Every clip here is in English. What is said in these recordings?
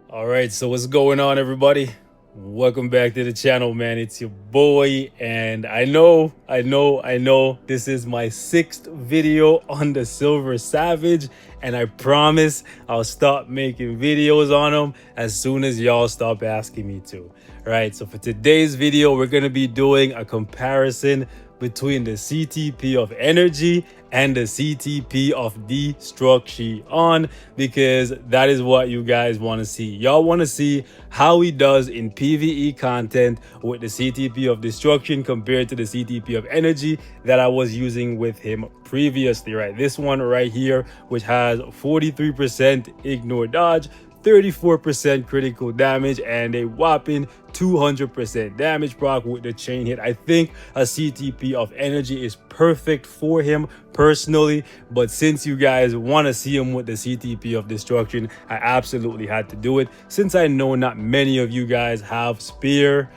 All right, so what's going on, everybody? Welcome back to the channel, man. It's your boy, and I know this is my 6th video on the Silver Savage, and I promise I'll stop making videos on them as soon as y'all stop asking me to. All right, so for today's video, we're gonna be doing a comparison between the Ctp of Energy and the Ctp of Destruction, because that is what you guys want to see. Y'all want to see how he does in PvE content with the Ctp of Destruction compared to the Ctp of Energy that I was using with him previously, right? This one right here, which has 43% ignore dodge, 34% critical damage, and a whopping 200% damage proc with the chain hit. I think a Ctp of Energy is perfect for him personally, but since you guys want to see him with the Ctp of Destruction, I absolutely had to do it, since I know not many of you guys have spare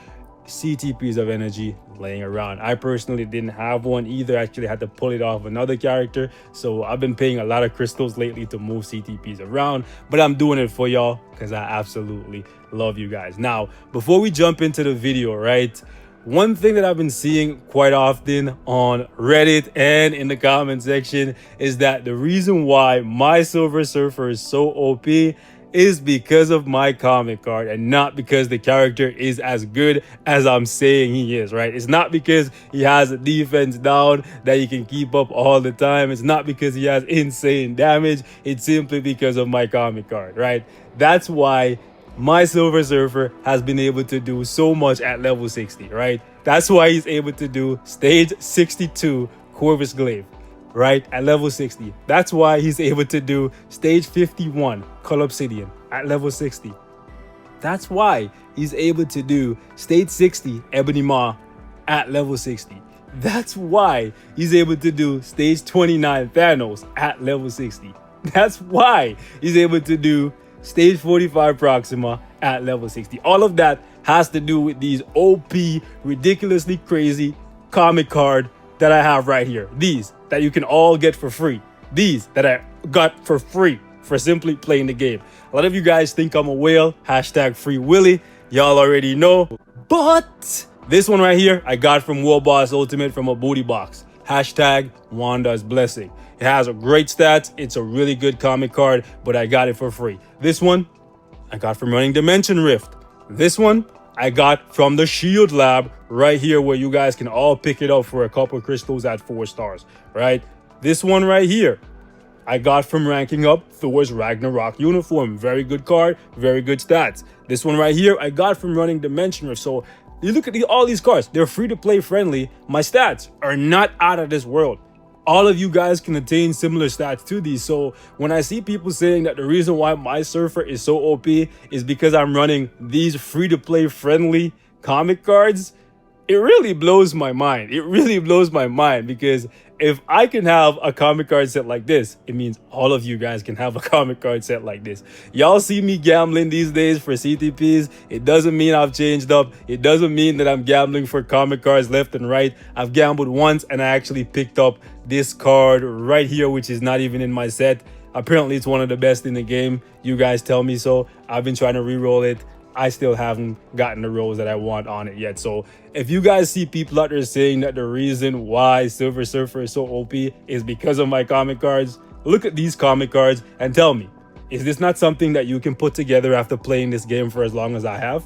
Ctps of Energy laying around. I personally didn't have one either. I actually had to pull it off another character, so I've been paying a lot of crystals lately to move Ctps around, but I'm doing it for y'all because I absolutely love you guys. Now, before we jump into the video, right, one thing that I've been seeing quite often on Reddit and in the comment section is that the reason why my Silver Surfer is so OP is because of my comic card, and not because the character is as good as I'm saying he is, right? It's not because he has a defense down that he can keep up all the time. It's not because he has insane damage. It's simply because of my comic card, right? That's why my Silver Surfer has been able to do so much at level 60, right? That's why he's able to do stage 62 Corvus Glaive, right, at level 60. That's why he's able to do stage 51 Cull Obsidian at level 60. That's why he's able to do stage 60 Ebony Maw at level 60. That's why he's able to do stage 29 Thanos at level 60. That's why he's able to do stage 45 Proxima at level 60. All of that has to do with these OP, ridiculously crazy comic card that I have right here. These that you can all get for free. These that I got for free for simply playing the game. A lot of you guys think I'm a whale. Hashtag Free Willy. Y'all already know. But this one right here, I got from War Boss Ultimate from a booty box. Hashtag Wanda's Blessing. It has a great stats. It's a really good comic card, but I got it for free. This one, I got from running Dimension Rift. This one, I got from the Shield Lab right here, where you guys can all pick it up for a couple crystals at 4 stars, right? This one right here, I got from ranking up Thor's Ragnarok uniform. Very good card, very good stats. This one right here, I got from running Dimension Rift. So you look at all these cards, they're free to play friendly. My stats are not out of this world. All of you guys can attain similar stats to these. So when I see people saying that the reason why my Surfer is so OP is because I'm running these free to play friendly comic cards, it really blows my mind. It really blows my mind, because if I can have a comic card set like this, it means all of you guys can have a comic card set like this. Y'all see me gambling these days for CTPs. It doesn't mean I've changed up. It doesn't mean that I'm gambling for comic cards left and right. I've gambled once and I actually picked up this card right here, which is not even in my set. Apparently it's one of the best in the game. You guys tell me so. I've been trying to re-roll it. I still haven't gotten the rolls that I want on it yet. So if you guys see people out there saying that the reason why Silver Surfer is so OP is because of my comic cards, look at these comic cards and tell me, is this not something that you can put together after playing this game for as long as I have?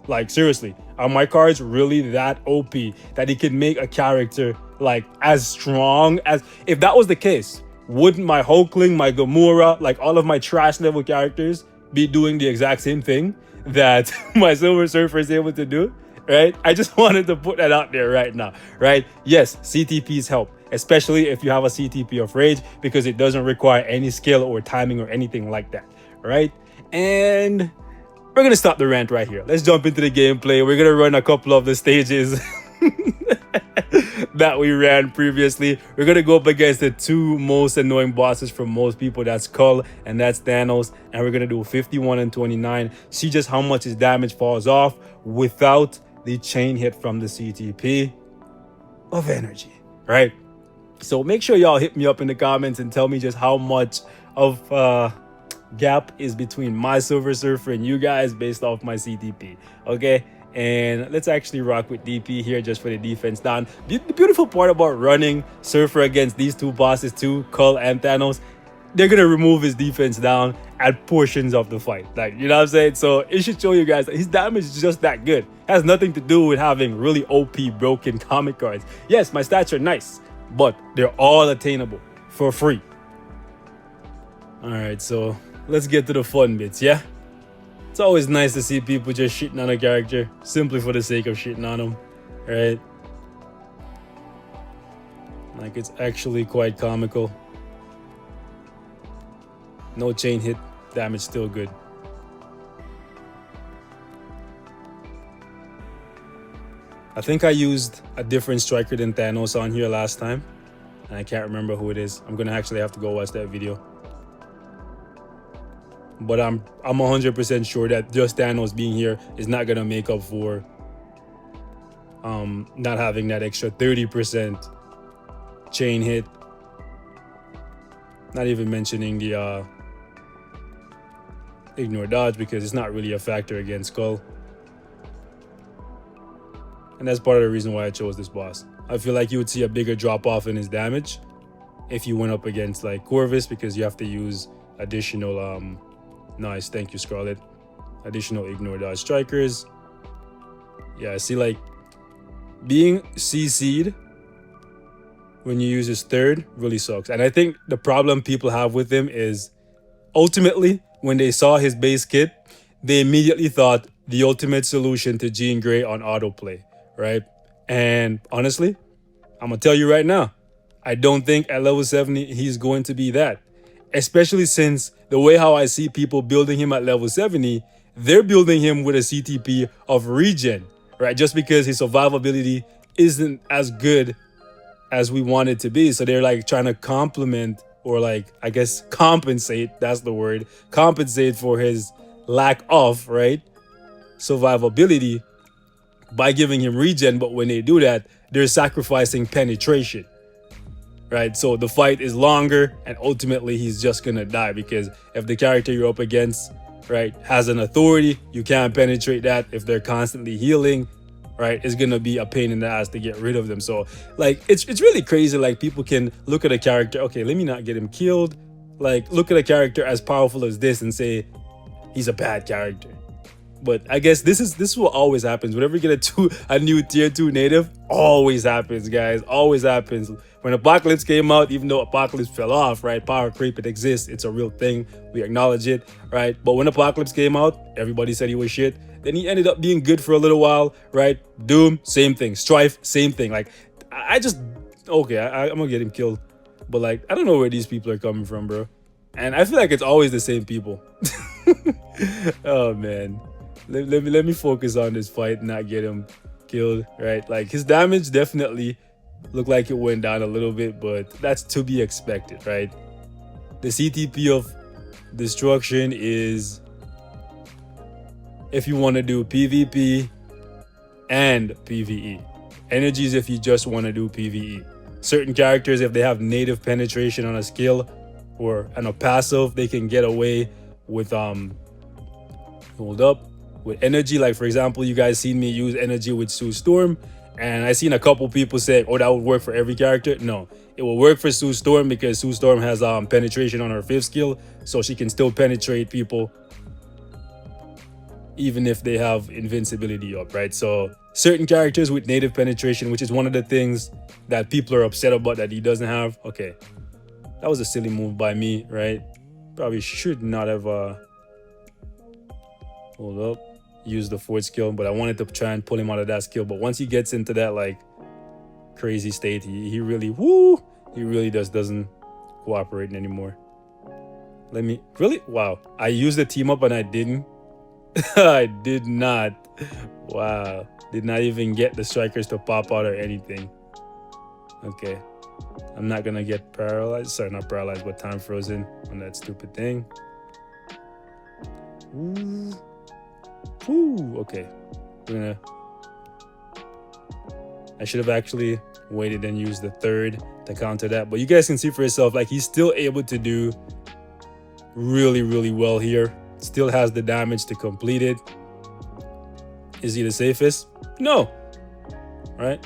Like, seriously, are my cards really that OP that it can make a character like as strong as... If that was the case, wouldn't my Hulkling, my Gamora, like all of my trash level characters be doing the exact same thing that my Silver Surfer is able to do, right? I just wanted to put that out there right now, right? Yes, CTPs help, especially if you have a Ctp of Rage, because it doesn't require any skill or timing or anything like that, right? And we're gonna stop the rant right here. Let's jump into the gameplay. We're gonna run a couple of the stages that we ran previously. We're gonna go up against the 2 most annoying bosses for most people. That's Cull and that's Thanos, and we're gonna do 51 and 29. See just how much his damage falls off without the chain hit from the Ctp of Energy, right? So make sure y'all hit me up in the comments and tell me just how much of gap is between my Silver Surfer and you guys based off my CTP. Okay, and let's actually rock with DP here just for the defense down. The beautiful part about running Surfer against these two bosses too, Cull and Thanos, they're gonna remove his defense down at portions of the fight. Like, you know what I'm saying? So it should show you guys that his damage is just that good. It has nothing to do with having really OP broken comic cards. Yes, my stats are nice, but they're all attainable for free. All right, so let's get to the fun bits, yeah? It's always nice to see people just shitting on a character simply for the sake of shitting on them, right? Like, it's actually quite comical. No chain hit, damage still good. I think I used a different striker than Thanos on here last time, and I can't remember who it is. I'm gonna actually have to go watch that video. But I'm 100% sure that just Thanos being here is not gonna make up for not having that extra 30% chain hit. Not even mentioning the ignore dodge, because it's not really a factor against Skull. And that's part of the reason why I chose this boss. I feel like you would see a bigger drop off in his damage if you went up against like Corvus, because you have to use additional nice, thank you Scarlet, additional ignore dodge strikers. Yeah, I see, like, being CC'd when you use his third really sucks. And I think the problem people have with him is ultimately when they saw his base kit, they immediately thought the ultimate solution to Jean Grey on autoplay, right? And honestly, I'm gonna tell you right now, I don't think at level 70 he's going to be that. Especially since the way how I see people building him at level 70, they're building him with a CTP of regen, right? Just because his survivability isn't as good as we want it to be. So they're like trying to complement, or like, I guess compensate, that's the word, compensate for his lack of, right, survivability by giving him regen. But when they do that, they're sacrificing penetration, right? So the fight is longer and ultimately he's just gonna die, because if the character you're up against, right, has an authority, you can't penetrate that. If they're constantly healing, right, it's gonna be a pain in the ass to get rid of them. So like, it's really crazy. Like, people can look at a character, okay, let me not get him killed, like look at a character as powerful as this and say he's a bad character. But I guess this is what always happens whenever you get a new tier 2 native. Always happens, guys, always happens. When Apocalypse came out, even though Apocalypse fell off, right, power creep, it exists, it's a real thing, we acknowledge it, right? But when Apocalypse came out, everybody said he was shit. Then he ended up being good for a little while, right? Doom, same thing. Strife, same thing. Like, I just, okay, I'm gonna get him killed, but like, I don't know where these people are coming from, bro. And I feel like it's always the same people. Oh man, let me focus on this fight and not get him killed, right? Like, his damage definitely looked like it went down a little bit, but that's to be expected, right? The CTP of Destruction is if you want to do PvP and PvE. Energy is if you just want to do PvE. Certain characters, if they have native penetration on a skill or on a passive, they can get away with hold up, with energy. Like, for example, you guys seen me use energy with Sue Storm, and I seen a couple people say, oh, that would work for every character. No, it will work for Sue Storm because Sue Storm has penetration on her 5th skill, so she can still penetrate people even if they have invincibility up, right? So certain characters with native penetration, which is one of the things that people are upset about that he doesn't have. Okay, that was a silly move by me, right? Probably should not have hold up, use the 4th skill, but I wanted to try and pull him out of that skill. But once he gets into that like crazy state, he really just doesn't cooperate anymore. Let me really, wow, I used the team up and I didn't. I did not. Wow, did not even get the strikers to pop out or anything. Okay, I'm not gonna get paralyzed, sorry, not paralyzed, but time frozen on that stupid thing. Ooh, okay, I should have actually waited and used the 3rd to counter that, but you guys can see for yourself, like, he's still able to do really, really well here. Still has the damage to complete it. Is he the safest? No. Right?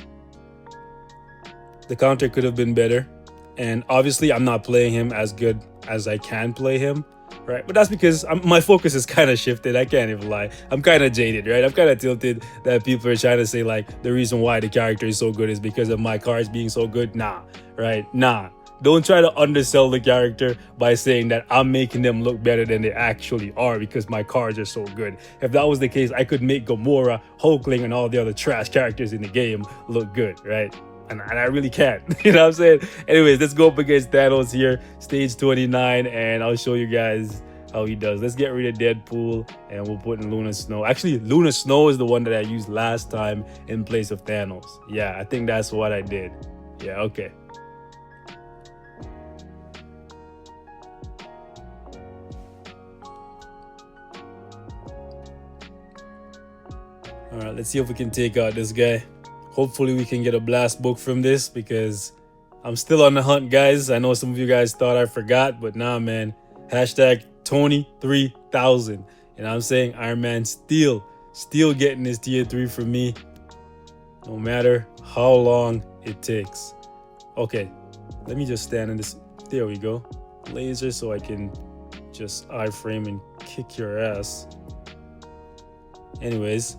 The counter could have been better. And obviously, I'm not playing him as good as I can play him. Right? But that's because my focus is kind of shifted. I can't even lie. I'm kind of jaded, right? I'm kind of tilted that people are trying to say, like, the reason why the character is so good is because of my cards being so good. Nah. Right? Nah. Don't try to undersell the character by saying that I'm making them look better than they actually are because my cards are so good. If that was the case, I could make Gamora, Hulkling, and all the other trash characters in the game look good, right? And I really can't. You know what I'm saying? Anyways, let's go up against Thanos here, stage 29, and I'll show you guys how he does. Let's get rid of Deadpool, and we'll put in Luna Snow. Actually, Luna Snow is the one that I used last time in place of Thanos. Yeah, I think that's what I did. Yeah, okay. All right, let's see if we can take out this guy. Hopefully we can get a blast book from this because I'm still on the hunt, guys. I know some of you guys thought I forgot, but nah, man. Hashtag Tony 3000. You know what I'm saying? Iron Man still getting his tier 3 from me, no matter how long it takes. Okay, let me just stand in this. There we go. Laser so I can just iframe and kick your ass. Anyways,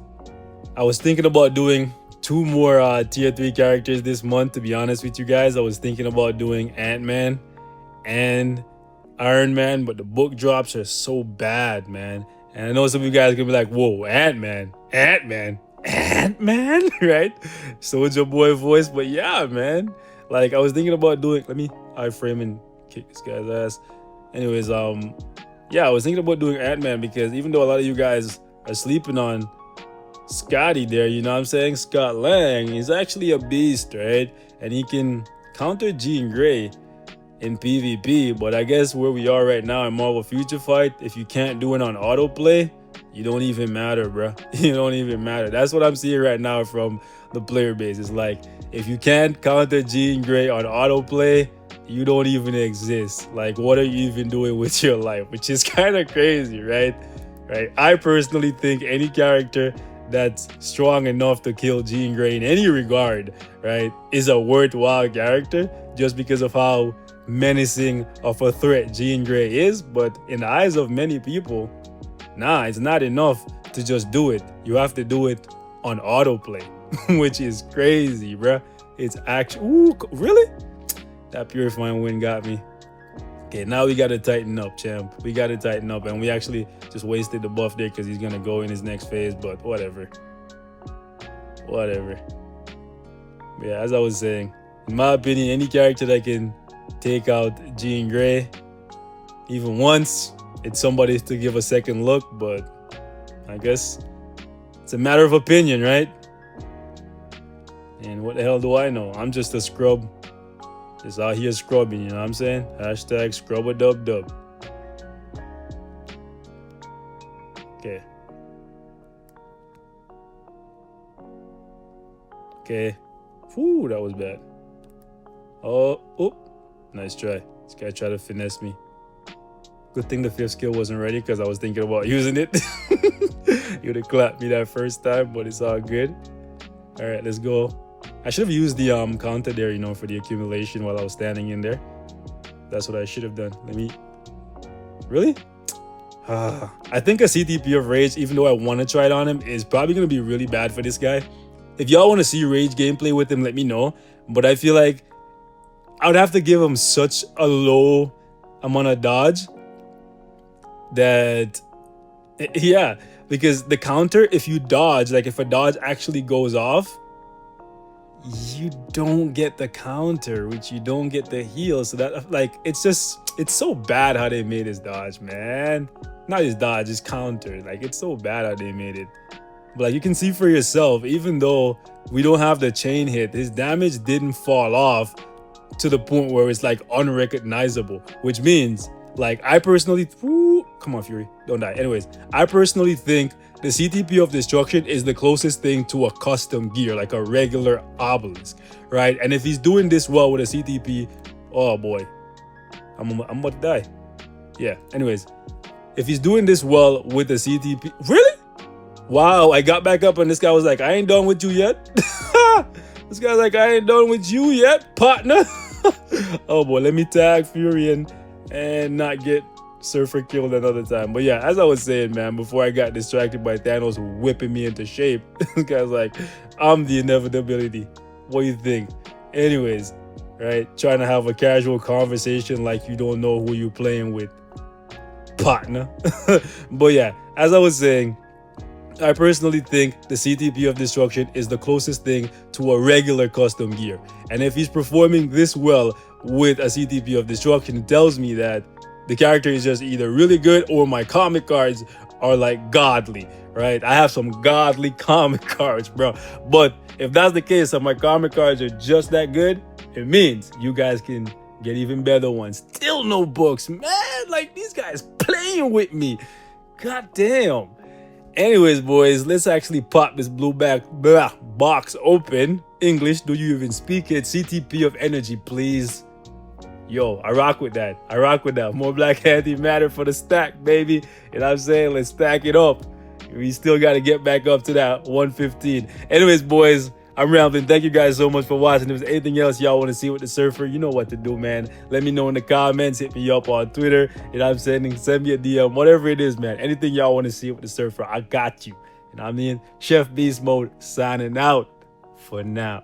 I was thinking about doing 2 more tier 3 characters this month, to be honest with you guys. I was thinking about doing Ant-Man and Iron Man, but the book drops are so bad, man. And I know some of you guys are gonna be like, whoa, Ant-Man, right? Soldier Boy voice, but yeah, man. Like, I was thinking about doing, let me iframe and kick this guy's ass. Anyways, yeah, I was thinking about doing Ant-Man because even though a lot of you guys are sleeping on Scotty there, you know what I'm saying? Scott Lang, he's actually a beast, right? And he can counter Jean Grey in PvP, but I guess where we are right now in Marvel Future Fight, if you can't do it on autoplay, you don't even matter, bro. You don't even matter. That's what I'm seeing right now from the player base. It's like, if you can't counter Jean Grey on autoplay, you don't even exist. Like, what are you even doing with your life? Which is kind of crazy, right? Right? I personally think any character that's strong enough to kill Jean Grey in any regard, right, is a worthwhile character just because of how menacing of a threat Jean Grey is. But in the eyes of many people, nah, it's not enough to just do it. You have to do it on autoplay, which is crazy, bruh. It's actually, ooh, really? That Purifying Wind got me. Okay, now we got to tighten up, champ. We got to tighten up, and we actually just wasted the buff there because he's going to go in his next phase, but whatever. Whatever. But yeah, as I was saying, in my opinion, any character that can take out Jean Grey even once, it's somebody to give a second look, but I guess it's a matter of opinion, right? And what the hell do I know? I'm just a scrub. Just out here scrubbing, you know what I'm saying? Hashtag scrub-a-dub-dub. Okay. Okay. Whew, that was bad. Oh, nice try. This guy tried to finesse me. Good thing the 5th skill wasn't ready because I was thinking about using it. He would have clapped me that first time, but it's all good. All right, let's go. I should have used the counter there, you know, for the accumulation while I was standing in there. That's what I should have done. Let me... Really? I think a Ctp of Rage, even though I want to try it on him, is probably going to be really bad for this guy. If y'all want to see Rage gameplay with him, let me know. But I feel like I would have to give him such a low amount of dodge that... Yeah, because the counter, if you dodge, like if a dodge actually goes off, you don't get the counter, which you don't get the heal. So that, like, it's so bad how they made his dodge, man. Not his dodge, his counter. Like, it's so bad how they made it. But like, you can see for yourself, even though we don't have the chain hit, his damage didn't fall off to the point where it's like unrecognizable, which means, like, I personally, come on, Fury, don't die. Anyways, I personally think the Ctp of Destruction is the closest thing to a custom gear, like a regular obelisk, right? And if he's doing this well with a Ctp, oh boy, I'm about to die. yeah, anyways, if he's doing this well with the CTP, really? Wow, I got back up and this guy was like, I ain't done with you yet. This guy's like, I ain't done with you yet, partner. Oh boy, let me tag Furion and not get Surfer killed another time. But yeah, as I was saying, man, before I got distracted by Thanos whipping me into shape, this guy's like, I'm the inevitability. What do you think? Anyways, right, trying to have a casual conversation like you don't know who you're playing with, partner. But yeah, as I was saying, I personally think the Ctp of Destruction is the closest thing to a regular custom gear. And if he's performing this well with a Ctp of Destruction, it tells me that the character is just either really good or my comic cards are like godly, right? I have some godly comic cards, bro. But if that's the case and my comic cards are just that good, it means you guys can get even better ones. Still no books, man. Like, these guys playing with me. God damn. Anyways, boys, let's actually pop this blue box open. English, do you even speak it? Ctp of Energy, please. Yo, I rock with that. I rock with that. More Black Antimatter for the stack, baby. You know what I'm saying? Let's stack it up. We still got to get back up to that 115. Anyways, boys, I'm rambling. Thank you guys so much for watching. If there's anything else y'all want to see with the Surfer, you know what to do, man. Let me know in the comments. Hit me up on Twitter. You know what I'm saying? Send me a DM. Whatever it is, man. Anything y'all want to see with the Surfer, I got you. You know what I mean? Chef Beast Mode signing out for now.